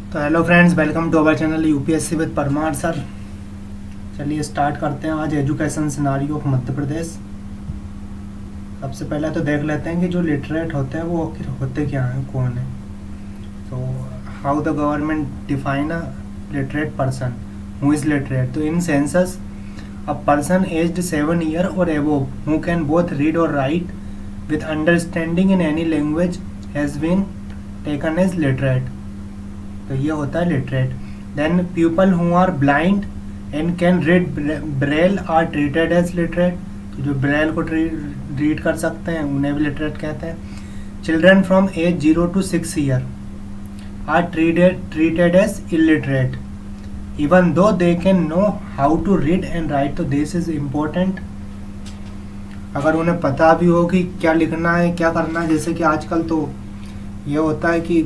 तो hello friends, welcome to our channel UPSC with Parmar sir. चलिए start करते हैं आज education scenario of Madhya Pradesh. सबसे पहले तो देख लेते हैं कि जो लिटरेट होते हैं वो आखिर होते क्या हैं, कौन है। तो how the government define a literate person, who is literate. तो in census a person aged 7 year और above who can both read और write with understanding in any language has been taken as literate. तो ये होता है लिटरेट। Then people who are blind and can read braille are treated as literate. तो जो Braille को रीड कर सकते हैं उन्हें भी लिटरेट कहते हैं। Children from age 0 to 6 year are treated as illiterate even though they can know how to read and write. तो दिस इज इम्पोर्टेंट। अगर उन्हें पता भी हो कि क्या लिखना है क्या करना है, जैसे कि आजकल तो ये होता है कि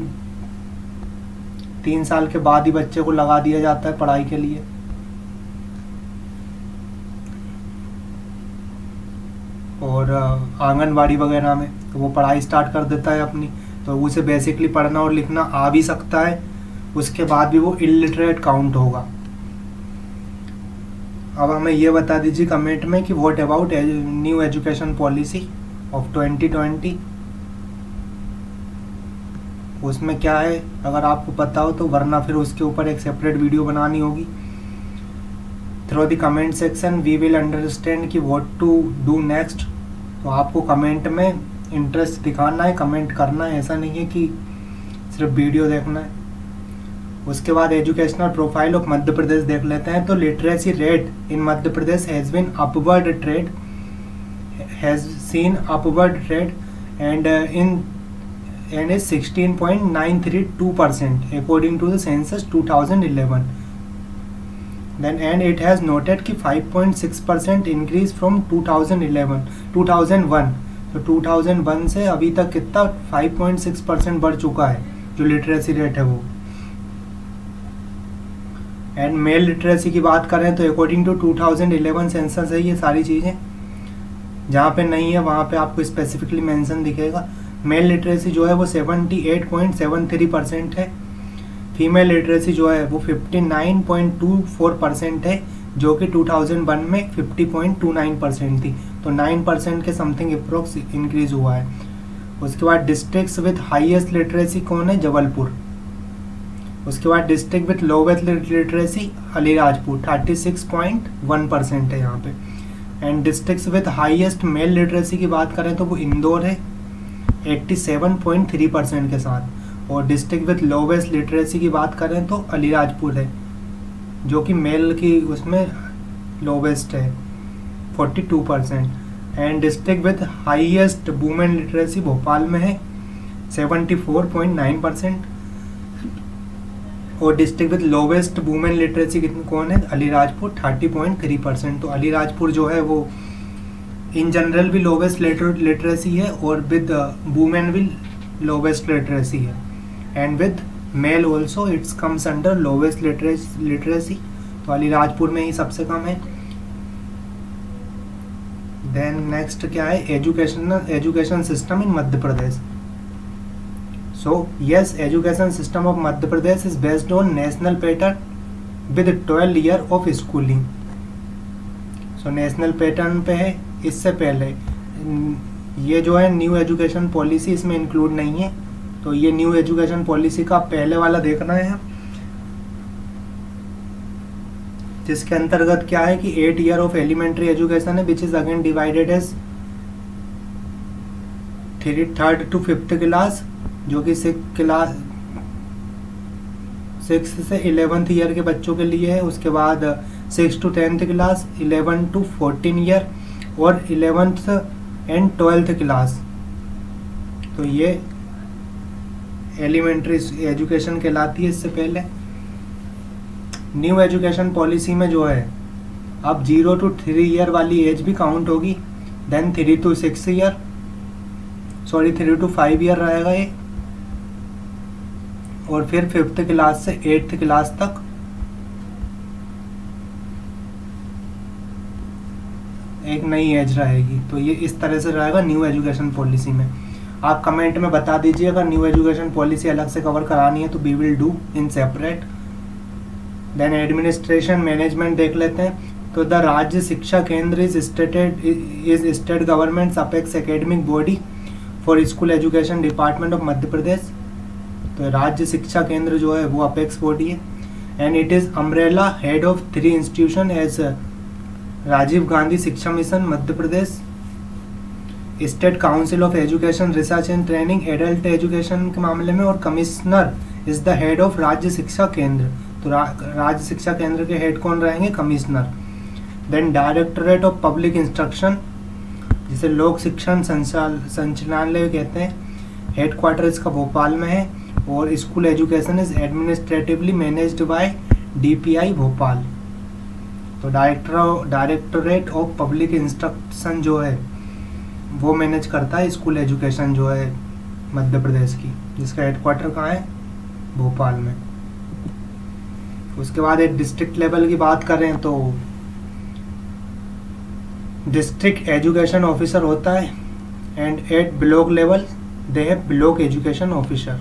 3 साल के बाद ही बच्चे को लगा दिया जाता है पढ़ाई के लिए। और आंगनबाड़ी वगैरह में तो वो पढ़ाई स्टार्ट कर देता है अपनी, तो उसे बेसिकली पढ़ना और लिखना आ भी सकता है, उसके बाद भी वो इलिटरेट काउंट होगा। अब हमें ये बता दीजिए कमेंट में कि what about new education policy of 2020, उसमें क्या है अगर आपको पता हो तो, वरना फिर उसके ऊपर एक सेपरेट वीडियो बनानी होगी। Through the comment section we will understand कि व्हाट टू डू नेक्स्ट। तो आपको कमेंट में इंटरेस्ट दिखाना है, कमेंट करना है, ऐसा नहीं है कि सिर्फ वीडियो देखना है। उसके बाद educational profile of Madhya Pradesh देख लेते हैं। तो literacy rate in Madhya Pradesh has been upward trend, has seen upward trend and is 16.932% according to the census 2011. Then and it has noted कि 5.6% increase from 2001। तो 2001 से अभी तक कितना 5.6% बढ़ चुका है जो लिटरेसी रेट है वो। एंड मेल लिटरेसी की बात करें तो अकॉर्डिंग टू 2011 सेंसस है ये सारी चीज़ें। जहाँ पे नहीं है वहाँ पे आपको स्पेसिफिकली मेंशन दिखेगा। मेल लिटरेसी जो है वो 78.73% है। फीमेल लिटरेसी जो है वो 59.24% है, जो कि 2001 में 50.29% थी। तो 9% के समथिंग अप्रोक्स इंक्रीज हुआ है। उसके बाद डिस्ट्रिक्ट्स विथ हाईएस्ट लिटरेसी कौन है? जबलपुर। उसके बाद district with lowest literacy Alirajpur 36.1% है यहाँ पे। And districts with highest mail literacy की बात करें तो वो इंदौर है 87.3% के साथ। और डिस्ट्रिक्ट विथ लोवेस्ट लिटरेसी की बात करें तो अलीराजपुर है, जो कि मेल की उसमें लोवेस्ट है 42%। And district with highest women literacy Bhopal में है 74.9%। और district with lowest women literacy कितनी कौन है? अलीराजपुर 30.3%। तो अलीराजपुर जो है वो इन जनरल भी लोवेस्ट लिटरेसी है और विद वुमेन भी लोवेस्ट लिटरेसी है। And with male also it's comes under lowest literacy. तो अलीराजपुर में ही सबसे कम है। देन नेक्स्ट क्या है? Education system in Madhya Pradesh. So yes, education system of Madhya Pradesh is based on national pattern with 12 year of schooling. So national pattern पे है। इससे पहले ये जो है न्यू एजुकेशन पॉलिसी इसमें इंक्लूड नहीं है, तो ये न्यू एजुकेशन पॉलिसी का पहले वाला देखना है, जिसके अंतर्गत क्या है कि 8 ईयर ऑफ एलिमेंट्री एजुकेशन है which is again divided as 3rd to 5th class, जो कि 6 से 11th ईयर के बच्चों के लिए है। उसके बाद 6 to 10th class, 11 to 14 year और 11th एंड 12th क्लास। तो ये एलिमेंट्री एजुकेशन कहलाती है। इससे पहले न्यू एजुकेशन पॉलिसी में जो है अब 0 to 3 ईयर वाली एज भी काउंट होगी। Then 3 to 6 year, 3 to 5 year रहेगा ये। और फिर 5th क्लास से 8th क्लास तक एक नई एज रहेगी। तो ये इस तरह से रहेगा न्यू एजुकेशन पॉलिसी में। आप कमेंट में बता दीजिए अगर न्यू एजुकेशन पॉलिसी अलग से कवर करानी है तो we will do in separate. Then administration management देख लेते हैं। तो the Rajya Shiksha Kendra is state government apex academic body for school education department of Madhya Pradesh. तो राज्य शिक्षा केंद्र जो है वो अपेक्स बॉडी है and it is umbrella head of 3 institution as Rajiv Gandhi Shiksha Mission Madhya Pradesh, state council of education research and training adult education के मामले में, और commissioner is the head of राज्य शिक्षा केंद्र। तो राज्य शिक्षा केंद्र के हेड कौन रहेंगे? Commissioner. Then directorate of public instruction, जिसे लोक शिक्षण संचालनालय कहते हैं, हेडक्वार्टर इसका भोपाल में है, और school education is administratively managed by DPI Bhopal. तो डायरेक्टोरेट ऑफ पब्लिक इंस्ट्रक्शन जो है वो मैनेज करता है स्कूल एजुकेशन जो है मध्य प्रदेश की, जिसका हेडक्वार्टर कहाँ है? भोपाल में। उसके बाद एक डिस्ट्रिक्ट लेवल की बात करें तो डिस्ट्रिक्ट एजुकेशन ऑफिसर होता है and at block level they have block education officer.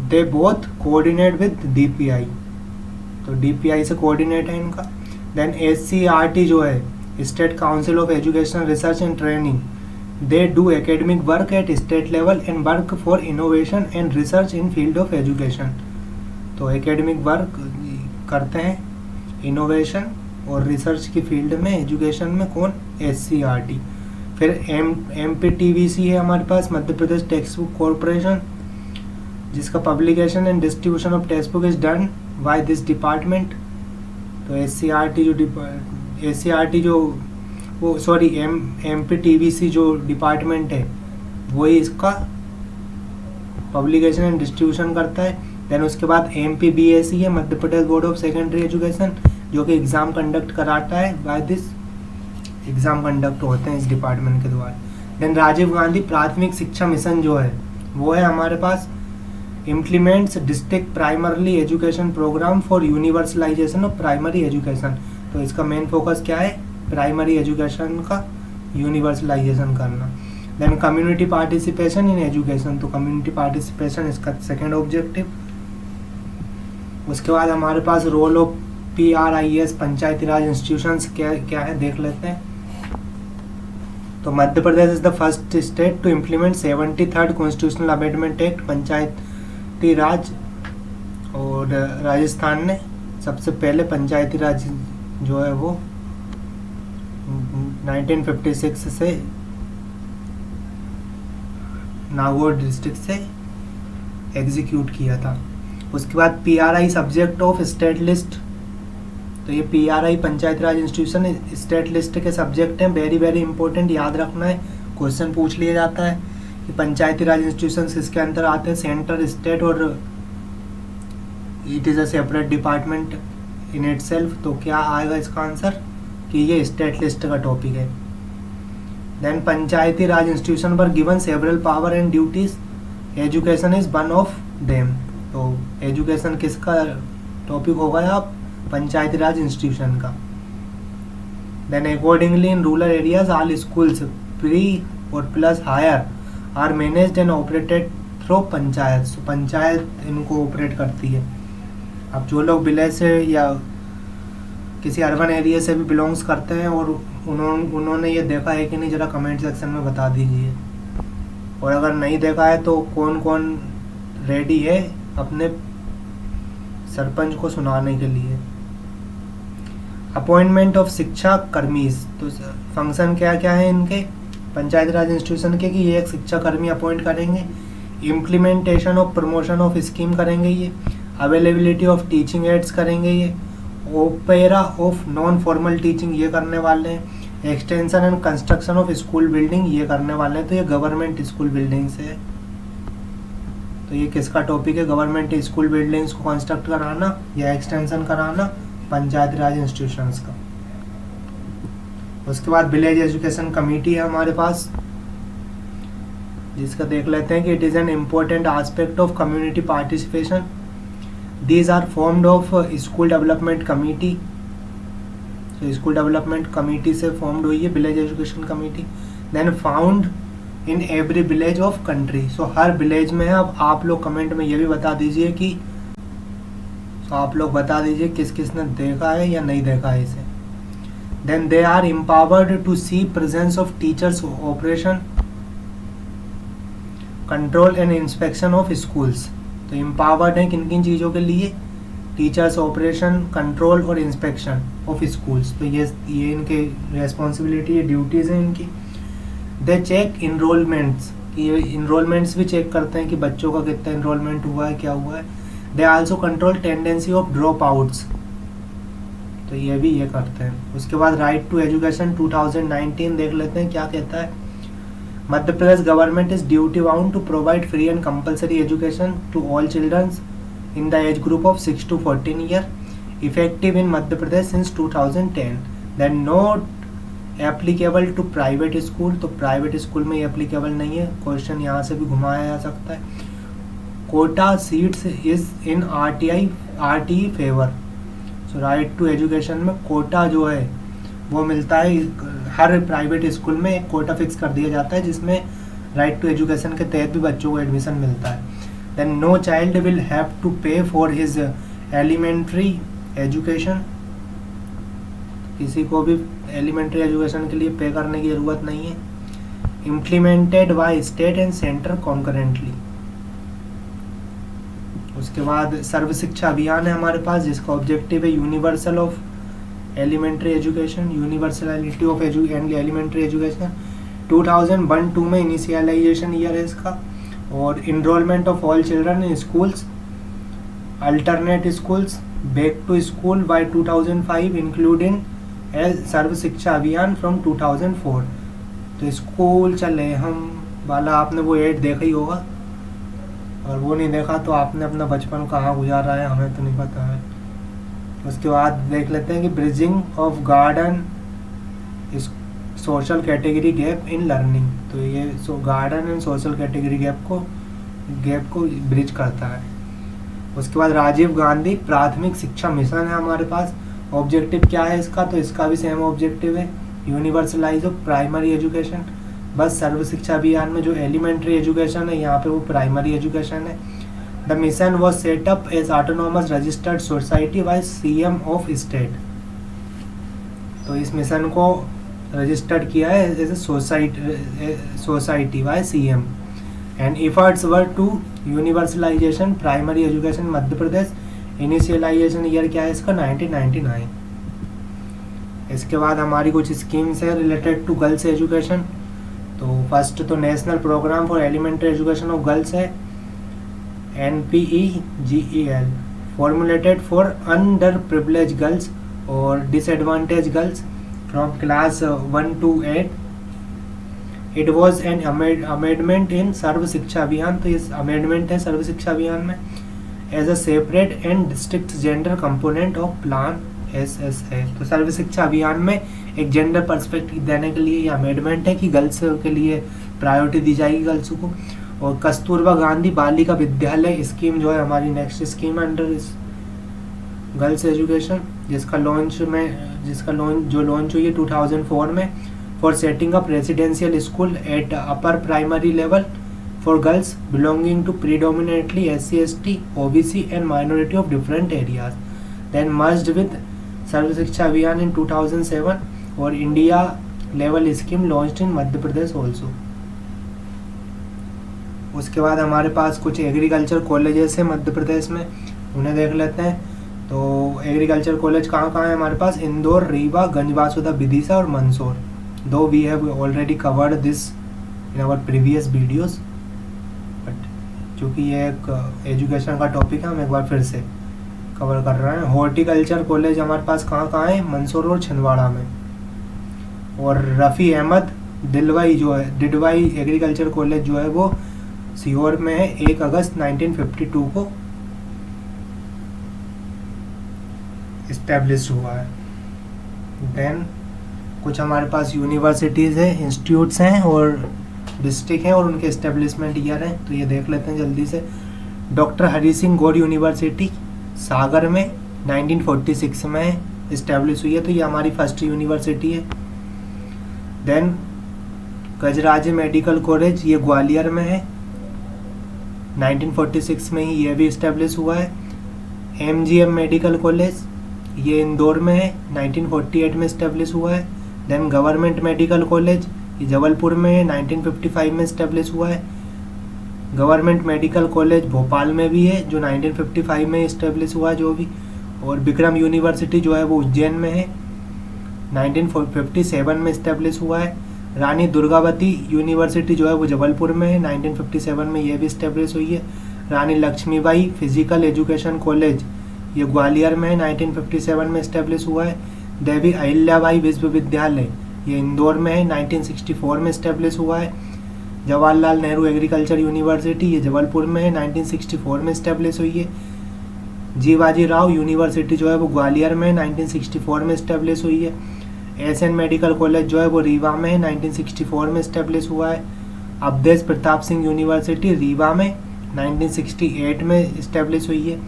They both coordinate with DPI। तो DPI से कोऑर्डिनेट है इनका। देन SCRT जो है state council of education research and training, they do academic work at state level and work for innovation and research in field of education. तो academic work करते हैं innovation और research की field में education में कौन? SCRT। फिर MPTVC है हमारे पास, Madhya Pradesh text book corporation, जिसका publication and distribution of text book is done by this department. तो SCRT जो वो सॉरी MPTVC जो डिपार्टमेंट है वही इसका पब्लिकेशन एंड डिस्ट्रीब्यूशन करता है। देन उसके बाद MPBSE है, मध्य प्रदेश बोर्ड ऑफ सेकेंडरी एजुकेशन, जो कि एग्ज़ाम कंडक्ट कराता है। बाय दिस एग्ज़ाम कंडक्ट होते हैं इस डिपार्टमेंट के द्वारा। देन राजीव गांधी प्राथमिक शिक्षा मिशन जो है वो है हमारे पास implements district primary education program for universalization of primary education. तो इसका मेन फोकस क्या है? प्राइमरी एजुकेशन का यूनिवर्सलाइजेशन करना। Then community participation in education, तो कम्युनिटी पार्टिसिपेशन इसका सेकेंड ऑब्जेक्टिव। उसके बाद हमारे पास role of PRIS Panchayati Raj institutions क्या है देख लेते हैं। तो Madhya Pradesh is the first state to implement 73rd constitutional amendment act Panchayati Raj, और राजस्थान ने सबसे पहले पंचायती राज जो है वो 1956 से नागौर डिस्ट्रिक्ट से एग्जीक्यूट किया था। उसके बाद PRI subject of state list, तो ये PRI पंचायती राज इंस्टीट्यूशन स्टेट लिस्ट के सब्जेक्ट हैं। वेरी वेरी इंपॉर्टेंट, याद रखना है, क्वेश्चन पूछ लिया जाता है कि पंचायती राज इंस्टीट्यूशन किसके अंदर आते हैं, सेंटर, स्टेट, और it is a separate department in itself. तो क्या आएगा इसका आंसर कि ये स्टेट लिस्ट का टॉपिक है। देन पंचायती राज इंस्टीट्यूशन पर given several power and duties, education is one of them. तो एजुकेशन किसका टॉपिक होगा? आप पंचायती राज इंस्टीट्यूशन का। Then accordingly in rural areas all schools pre और plus higher are managed and operated through panchayat. So panchayat इनको operate करती है। अब जो लोग विलेज से या किसी अर्बन एरिया से भी बिलोंग्स करते हैं और उन्होंने ये देखा है कि नहीं, ज़रा कमेंट सेक्शन में बता दीजिए। और अगर नहीं देखा है तो कौन कौन रेडी है अपने सरपंच को सुनाने के लिए। अपॉइंटमेंट ऑफ शिक्षा कर्मीज, तो फंक्शन क्या क्या है इनके पंचायती राज इंस्टीट्यूशन के कि ये एक शिक्षा कर्मी अपॉइंट करेंगे, implementation of promotion of scheme करेंगे ये, अवेलेबिलिटी ऑफ टीचिंग एड्स करेंगे ये, opera of non formal teaching ये करने वाले हैं, extension and construction of school building ये करने वाले हैं। तो ये गवर्नमेंट स्कूल बिल्डिंग से है। तो ये किसका टॉपिक है? गवर्नमेंट स्कूल बिल्डिंग्स को कंस्ट्रक्ट कराना या एक्सटेंशन कराना, पंचायती राज इंस्टीट्यूशंस का। उसके बाद विलेज एजुकेशन कमेटी है हमारे पास, जिसका देख लेते हैं कि it is an important aspect of community participation. These are formed of school development committee. तो स्कूल डेवलपमेंट कमेटी से फॉर्म्ड हुई है village education committee. Then found in every village of country. So हर विलेज में है। अब आप लोग कमेंट में ये भी बता दीजिए कि आप लोग बता दीजिए किस किस ने देखा है या नहीं देखा है इसे। Then they are empowered to see presence of teachers, operation, control and inspection of schools. तो एम्पावर्ड है किन किन चीज़ों के लिए? टीचर्स, ऑपरेशन, कंट्रोल और इंस्पेक्शन ऑफ स्कूल्स। तो ये इनके रेस्पॉन्सिबिलिटी है, ड्यूटीज़ हैं इनकी। दे चेक इनरोलमेंट्स, कि ये इनरोलमेंट्स भी चेक करते हैं कि बच्चों का कितना इनरोलमेंट हुआ है, क्या हुआ है। They also control tendency of drop outs, तो ये भी ये करते हैं। उसके बाद राइट टू एजुकेशन 2019 देख लेते हैं क्या कहता है। Madhya Pradesh government is duty bound to provide free and compulsory education to all childrens in the age group of 6 to 14 year, effective in Madhya Pradesh since 2010. Then not applicable to private school, तो private school में ये applicable नहीं है। Question यहाँ से भी घुमाया जा सकता है। Quota seats is in RTE favour. So right to education में कोटा जो है वो मिलता है, हर प्राइवेट स्कूल में एक कोटा फिक्स कर दिया जाता है जिसमें राइट टू एजुकेशन के तहत भी बच्चों को एडमिशन मिलता है। Then no child will have to pay for his elementary education, किसी को भी एलिमेंट्री एजुकेशन के लिए पे करने की ज़रूरत नहीं है। Implemented by state and center concurrently। उसके बाद सर्व शिक्षा अभियान है हमारे पास, जिसका ऑब्जेक्टिव है universal of elementary education, universality of elementary education. 2001-2 में इनिशियलाइजेशन ईयर है इसका। और enrolment of all children in schools, alternate schools, back to school by 2005 including Sarva Shiksha Abhiyan from 2004। तो स्कूल चले हम वाला आपने वो एड देखा ही होगा, और वो नहीं देखा तो आपने अपना बचपन कहाँ गुजारा है, हमें तो नहीं पता है। उसके बाद देख लेते हैं कि bridging of garden social category gap in learning. तो ये garden and social category gap को ब्रिज करता है। उसके बाद राजीव गांधी प्राथमिक शिक्षा मिशन है हमारे पास। ऑब्जेक्टिव क्या है इसका? तो इसका भी सेम ऑब्जेक्टिव है, यूनिवर्सलाइज ऑफ प्राइमरी एजुकेशन। बस सर्व शिक्षा अभियान में जो एलिमेंट्री एजुकेशन है यहाँ पे वो प्राइमरी एजुकेशन है। The mission was setup as autonomous registered society by CM of state. तो इस मिशन को रजिस्टर्ड किया है as a society by CM and efforts were to universalisation primary education Madhya Pradesh. Initialisation year क्या है इसका? 1999। इसके बाद हमारी कुछ स्कीम्स है रिलेटेड टू गर्ल्स एजुकेशन। तो फर्स्ट तो national programme for elementary education of girls है, NPEGEL, formulated for under privilege girls और disadvantage girls from class 1 to 8. It was an amendment in सर्व शिक्षा अभियान। तो इस अमेंडमेंट है सर्व शिक्षा अभियान में as a separate and district gender component of plan SSA। तो सर्व शिक्षा अभियान में एक जेंडर पर्सपेक्टिव देने के लिए ये अमेंडमेंट है कि गर्ल्स के लिए प्रायोरिटी दी जाएगी गर्ल्स को। और कस्तूरबा गांधी बालिका विद्यालय स्कीम जो है हमारी next scheme under girls education, जिसका लॉन्च हुई है 2004 में, for setting up residential school at upper primary level for girls belonging to predominantly SC ST OBC and minority of different areas. Then merged with Sarva Shiksha Abhiyan in 2007 और India level scheme launched in Madhya Pradesh also. उसके बाद हमारे पास कुछ agriculture colleges हैं मध्य प्रदेश में, उन्हें देख लेते हैं। तो एग्रीकल्चर कॉलेज कहाँ कहाँ है हमारे पास? इंदौर, रीवा, गंजबासुदा, विदिशा और Mandsaur. Though we have already covered this in our previous videos, but चूँकि ये एक एजुकेशन का टॉपिक है हम एक बार फिर से कवर कर रहे हैं। हॉर्टिकल्चर कॉलेज हमारे पास कहाँ कहाँ है? मंदसौर और छिंदवाड़ा में। और रफ़ी अहमद डिडवाई एग्रीकल्चर कॉलेज जो है वो सीहोर में है, 1 अगस्त 1952 को इस्टेब्लिश हुआ है। देन कुछ हमारे पास यूनिवर्सिटीज़ हैं, इंस्टीट्यूट्स हैं और डिस्ट्रिक्ट हैं और उनके इस्टेब्लिशमेंट ईयर हैं, तो ये देख लेते हैं जल्दी से। डॉक्टर हरी सिंह गौर यूनिवर्सिटी सागर में 1946 में इस्टेब्लिश हुई है, तो ये हमारी फर्स्ट यूनिवर्सिटी है। देन गजराज मेडिकल कॉलेज ये ग्वालियर में है, 1946 में ही ये भी इस्टेब्लिश हुआ है। MGM मेडिकल कॉलेज ये इंदौर में है, 1948 में इस्टेब्लिश हुआ है। देन गवर्नमेंट मेडिकल कॉलेज ये जबलपुर में है, 1955 में इस्टेब्लिश हुआ है। गवर्नमेंट मेडिकल कॉलेज भोपाल में भी है, जो 1955 में इस्टेब्लिश हुआ जो भी। और विक्रम यूनिवर्सिटी जो है वो उज्जैन में है, 1957 में इस्टेब्लिश हुआ है। रानी दुर्गावती यूनिवर्सिटी जो है वो जबलपुर में है, 1957 में ये भी इस्टेब्लिश हुई है। रानी लक्ष्मीबाई फिजिकल एजुकेशन कॉलेज ये ग्वालियर में है, 1957 में इस्टेब्लिश हुआ है। देवी अहिल्याबाई विश्वविद्यालय ये इंदौर में है, 1964 में इस्टेब्लिश हुआ है। जवाहरलाल नेहरू एग्रीकल्चर यूनिवर्सिटी ये जबलपुर में है, 1964 में इस्टेब्लिश हुई है। जीवाजी राव यूनिवर्सिटी जो है वो ग्वालियर में है, 1964 में इस्टेब्लिश हुई है। SN मेडिकल कॉलेज जो है वो रीवा में है, 1964 में इस्टेब्लिश हुआ है। अवधेश प्रताप सिंह यूनिवर्सिटी रीवा में 1968 में इस्टेब्लिश हुई है।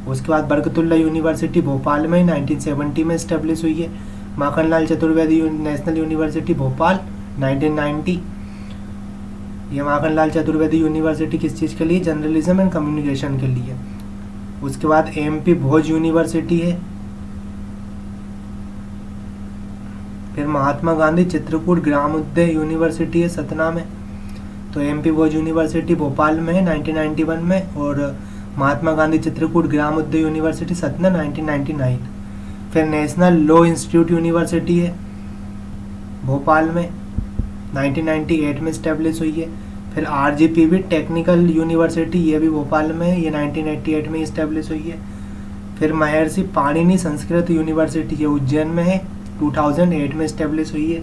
उसके बाद बरकतुल्ला यूनिवर्सिटी भोपाल में 1970 में इस्टेब्लिश हुई है। Makhanlal Chaturvedi national university Bhopal 1990। ये माखनलाल चतुर्वेदी यूनिवर्सिटी किस चीज़ के लिए? जर्नलिज्म एंड कम्युनिकेशन के लिए। उसके बाद MP भोज यूनिवर्सिटी है। फिर महात्मा गांधी चित्रकूट ग्रामोदय यूनिवर्सिटी है सतना में। तो MP भोज यूनिवर्सिटी भोपाल में है 1991 में, और महात्मा गांधी चित्रकूट ग्रामोदय यूनिवर्सिटी सतना 1999। फिर नेशनल लॉ इंस्टीट्यूट यूनिवर्सिटी है भोपाल में, 1998 में इस्टेब्लिश हुई है। फिर RGPV टेक्निकल यूनिवर्सिटी ये भी भोपाल में है, ये 1988 में इस्टेब्लिश हुई है। फिर महर्षि पाणिनि संस्कृत यूनिवर्सिटी ये उज्जैन में है, 2008 में इस्टेब्लिश हुई है।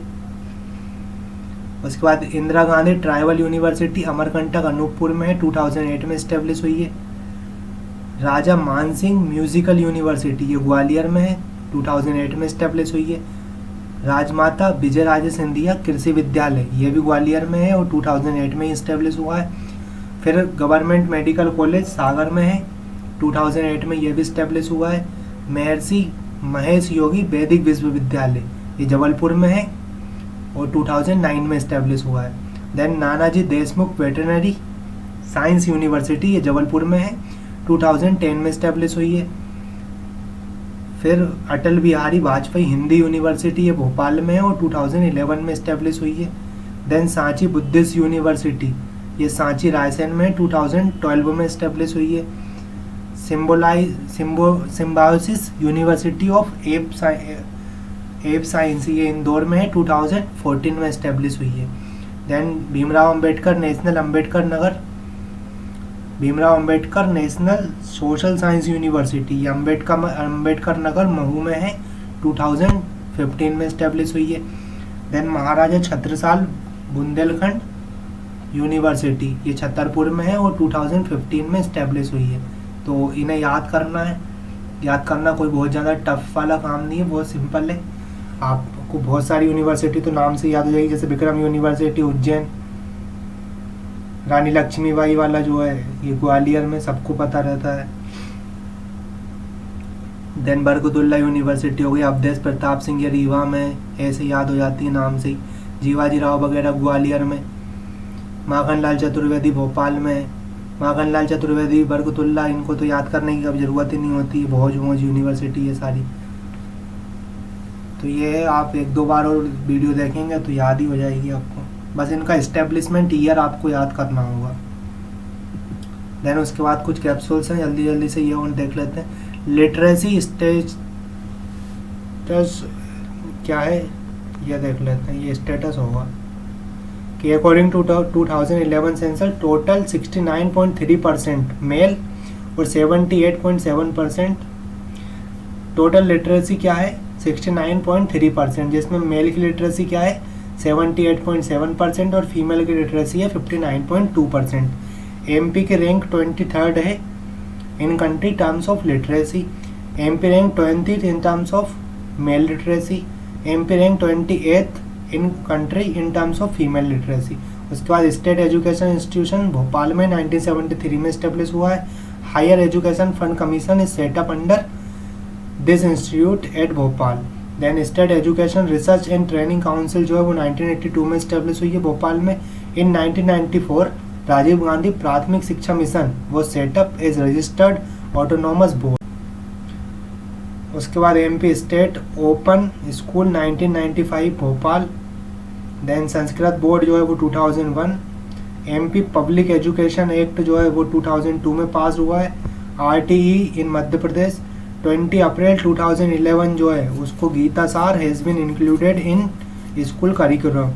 उसके बाद इंदिरा गांधी ट्राइबल यूनिवर्सिटी अमरकंटक अनूपपुर में है, 2008 में इस्टेब्लिश हुई है। राजा मानसिंह म्यूजिकल यूनिवर्सिटी ये ग्वालियर में है, 2008 में इस्टेब्लिश हुई है। राजमाता विजय राजे सिंधिया कृषि विद्यालय ये भी ग्वालियर में है और 2008 में इस्टेब्लिश हुआ है। फिर गवर्नमेंट मेडिकल कॉलेज सागर में है, 2008 में ये भी इस्टेब्लिश हुआ है। महर्षि महेश योगी वैदिक विश्वविद्यालय ये जबलपुर में है और 2009 में इस्टेब्लिश हुआ है। Then Nanaji Deshmukh veterinary science university ये जबलपुर में है, 2010 में इस्टेब्लिश हुई है। फिर अटल बिहारी वाजपेयी हिंदी यूनिवर्सिटी ये भोपाल में है और 2011 में इस्टेब्लिश हुई है। देन सांची बुद्धिस्ट यूनिवर्सिटी ये सांची रायसेन में 2012 में इस्टेब्लिश हुई है। Symbiosis university of app science ये इंदौर में है, 2014 में इस्टेब्लिश हुई है। Then Bhimrao Ambedkar national social science university ये अंबेडकर नगर महू में है, 2015 में इस्टेब्लिश हुई है। देन महाराजा छत्रसाल बुंदेलखंड यूनिवर्सिटी ये छतरपुर में है और 2015 में इस्टेब्लिश हुई है। तो इन्हें याद करना है। याद करना कोई बहुत ज़्यादा टफ वाला काम नहीं है, बहुत सिंपल है। आपको बहुत सारी यूनिवर्सिटी तो नाम से याद हो जाएगी, जैसे विक्रम यूनिवर्सिटी उज्जैन, रानी लक्ष्मीबाई वाला जो है ये ग्वालियर में सबको पता रहता है। देन बरकतुल्ला यूनिवर्सिटी हो गई, अवधेश प्रताप सिंह ये रीवा में, ऐसे याद हो जाती है नाम से ही। जीवाजी राव वगैरह ग्वालियर में। माखनलाल चतुर्वेदी भोपाल में। माखनलाल चतुर्वेदी बरकतुल्ला इनको तो याद करने की कभी ज़रूरत ही नहीं होती, भोज यूनिवर्सिटी ये सारी। तो ये आप 1-2 बार और वीडियो देखेंगे तो याद ही हो जाएगी आपको। बस इनका इस्टेब्लिशमेंट ईयर आपको याद करना होगा। देन उसके बाद कुछ कैप्सूल्स हैं, जल्दी जल्दी से ये और देख लेते हैं। लिटरेसी स्टेटस क्या है ये देख लेते हैं। ये स्टेटस होगा कि according to 2011 census total 69.3% male और 78.7%। टोटल लिटरेसी क्या है? 69.3%, जिसमें मेल की लिटरेसी क्या है? 78.7% और फीमेल की लिटरेसी है 59.2%। MP के रैंक 23rd है in country terms of literacy. MP rank 20th in terms of male literacy. MP rank 28th in country in terms of female literacy. उसके बाद स्टेट एजुकेशन इंस्टीट्यूशन भोपाल में 1973 में establish हुआ है। Higher education fund commission is setup under this institute at Bhopal. Then state education research and training council जो है वो 1982 में इस्टेब्लिश हुई है भोपाल में। इन 1994 राजीव गांधी प्राथमिक शिक्षा मिशन वो setup as registered autonomous board. उसके बाद MP state open school 1995 Bhopal. Then Sanskrit board जो है वो 2001। एमपी पब्लिक एजुकेशन एक्ट जो है वो 2002 में पास हुआ है। आरटीई इन मध्य प्रदेश 20 अप्रैल 2011 जो है उसको Gita Saar has been included in school curriculum.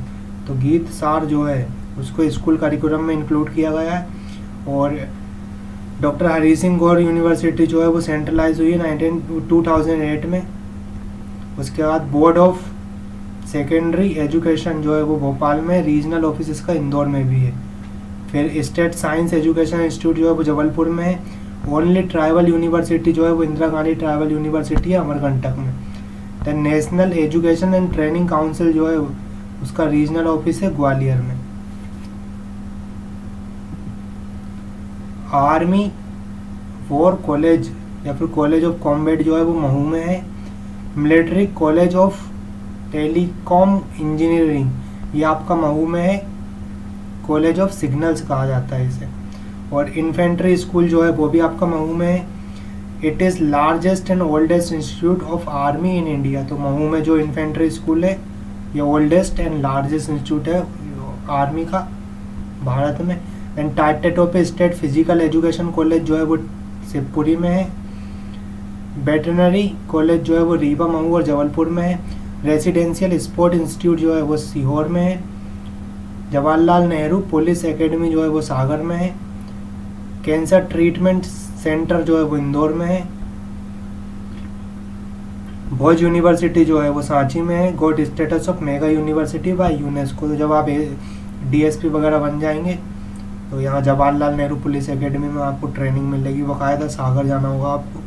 तो गीत सार जो है उसको स्कूल करिकुलम में इंक्लूड किया गया है। और डॉक्टर हरी सिंह गौर यूनिवर्सिटी जो है वो सेंट्रलाइज हुई है 2008 में। उसके बाद बोर्ड ऑफ सेकेंडरी एजुकेशन जो है वो भोपाल में, रीजनल ऑफिस इसका इंदौर में भी है। फिर स्टेट साइंस एजुकेशन इंस्टीट्यूट जो है वो जबलपुर में है। ओनली ट्राइबल यूनिवर्सिटी जो है वो इंदिरा गांधी ट्राइबल यूनिवर्सिटी है अमरकंटक में। Then national education and training council जो है उसका रीजनल ऑफिस है ग्वालियर में। आर्मी वॉर कॉलेज या फिर कॉलेज ऑफ कॉम्बैट जो है वो महू में है। Military college of telecom engineering ये आपका महू में है। कॉलेज ऑफ सिग्नल्स कहा जाता है इसे। और इन्फेंट्री स्कूल जो है वो भी आपका महू में है। It is largest and oldest institute of army in India. तो महू में जो इन्फेंट्री स्कूल है ये ओल्डेस्ट एंड लार्जेस्ट इंस्टीट्यूट है आर्मी का भारत में। And टाटाटोपे state physical education college जो है वो शिवपुरी में है। वेटरनरी कॉलेज जो है वो रीवा, महू और जबलपुर में है। रेसिडेंशियल स्पोर्ट इंस्टीट्यूट जो है वो सीहोर में है। जवाहरलाल नेहरू पुलिस एकेडमी जो है वो सागर में है। कैंसर ट्रीटमेंट सेंटर जो है वो इंदौर में है। भोज यूनिवर्सिटी जो है वो सांची में है। Got status of mega university by UNESCO. तो जब आप डीएसपी वगैरह बन जाएंगे तो यहाँ जवाहरलाल नेहरू पुलिस एकेडमी में आपको ट्रेनिंग मिलेगी, बाकायदा सागर जाना होगा आपको।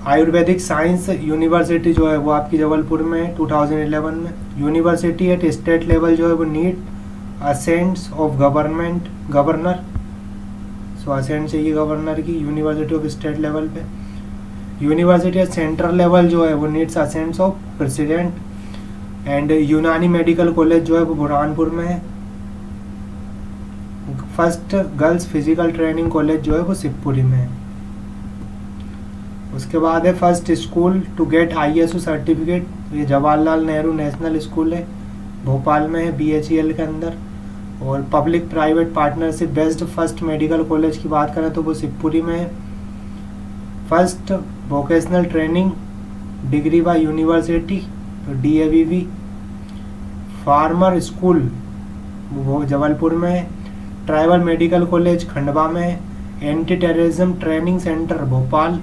आयुर्वेदिक साइंस यूनिवर्सिटी जो है वो आपकी जबलपुर में है 2011 में। यूनिवर्सिटी एट स्टेट लेवल जो है वो need assents of governor. So assent चाहिए गवर्नर की यूनिवर्सिटी ऑफ स्टेट लेवल पे। यूनिवर्सिटी एट सेंट्रल लेवल जो है वो needs assents of president. And Unani medical college जो है वो बुरहानपुर में है। First girls physical training college जो है वो शिवपुरी में है। उसके बाद है first school to get ISO certificate. ये जवाहरलाल नेहरू नेशनल स्कूल है भोपाल में है BHEL के अंदर। और public private partnership based first medical college की बात करें तो वो शिवपुरी में है। First vocational training degree by university DAVV। Farmer school वो जबलपुर में है। ट्राइबल मेडिकल कॉलेज खंडवा में है। Anti terrorism training centre Bhopal.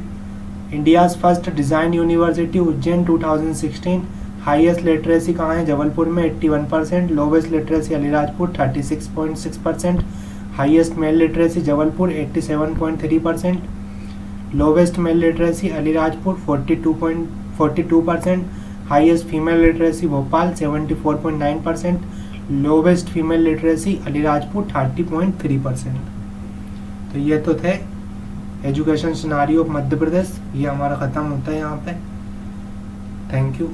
India's first design university Ujjain 2016। Highest literacy कहाँ है? जबलपुर में 81%। Lowest literacy Alirajpur 36.6%। Highest mail literacy Jabalpur 87.3%। Lowest mail literacy Alirajpur 42%। Highest female literacy Bhopal 74.9%। Lowest female literacy Alirajpur 30.3%। तो ये तो थे एजुकेशन सिनारियो ऑफ मध्य प्रदेश। ये हमारा ख़त्म होता है यहाँ पे। Thank you.